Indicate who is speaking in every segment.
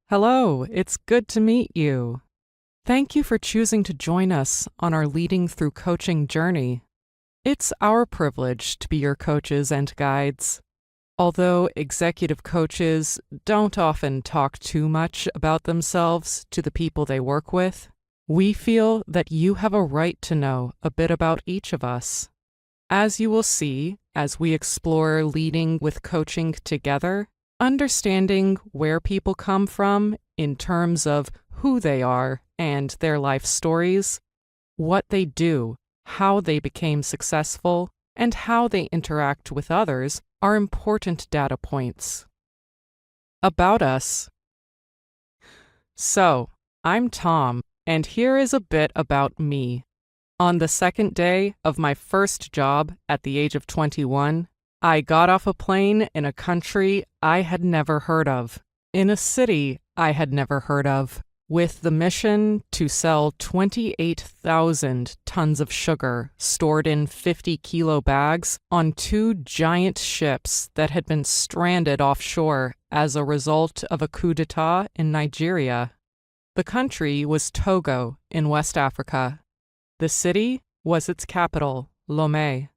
Speaker 1: Hello, it's good to meet you. Thank you for choosing to join us on our Leading Through Coaching journey. It's our privilege to be your coaches and guides. Although executive coaches don't often talk too much about themselves to the people they work with, we feel that you have a right to know a bit about each of us. As you will see as we explore leading with coaching together, understanding where people come from in terms of who they are and their life stories, what they do, how they became successful, and how they interact with others are important data points. About us. So, I'm Tom, and here is a bit about me. On the second day of my first job at the age of 21, I got off a plane in a country I had never heard of, in a city I had never heard of, with the mission to sell 28,000 tons of sugar stored in 50-kilo bags on two giant ships that had been stranded offshore as a result of a coup d'etat in Nigeria. The country was Togo in West Africa. The city was its capital, Lomé.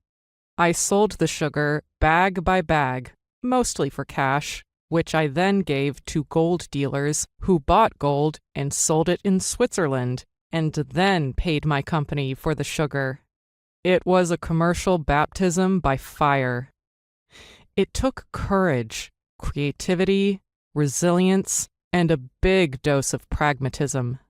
Speaker 1: I sold the sugar bag by bag, mostly for cash, which I then gave to gold dealers who bought gold and sold it in Switzerland, and then paid my company for the sugar. It was a commercial baptism by fire. It took courage, creativity, resilience, and a big dose of pragmatism.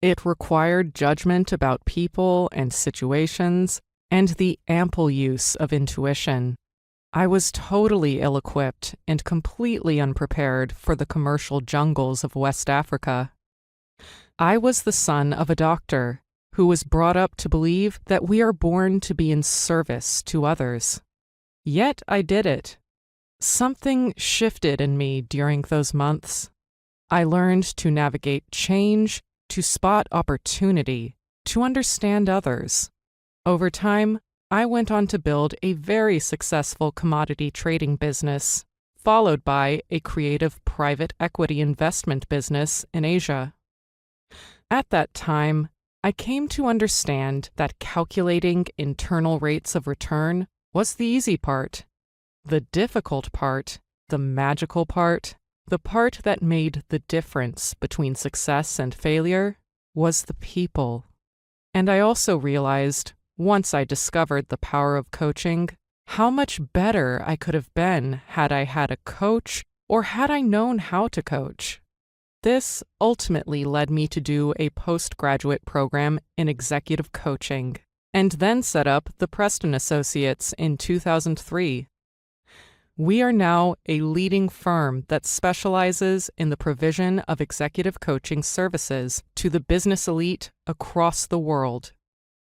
Speaker 1: It required judgment about people and situations, and the ample use of intuition. I was totally ill-equipped and completely unprepared for the commercial jungles of West Africa. I was the son of a doctor who was brought up to believe that we are born to be in service to others. Yet I did it. Something shifted in me during those months. I learned to navigate change, to spot opportunity, to understand others. Over time, I went on to build a very successful commodity trading business, followed by a creative private equity investment business in Asia. At that time, I came to understand that calculating internal rates of return was the easy part. The difficult part, the magical part, the part that made the difference between success and failure, was the people. And I also realized, once I discovered the power of coaching, how much better I could have been had I had a coach or had I known how to coach. This ultimately led me to do a postgraduate program in executive coaching, and then set up the Preston Associates in 2003. We are now a leading firm that specializes in the provision of executive coaching services to the business elite across the world,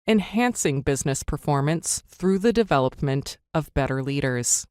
Speaker 1: enhancing business performance through the development of better leaders.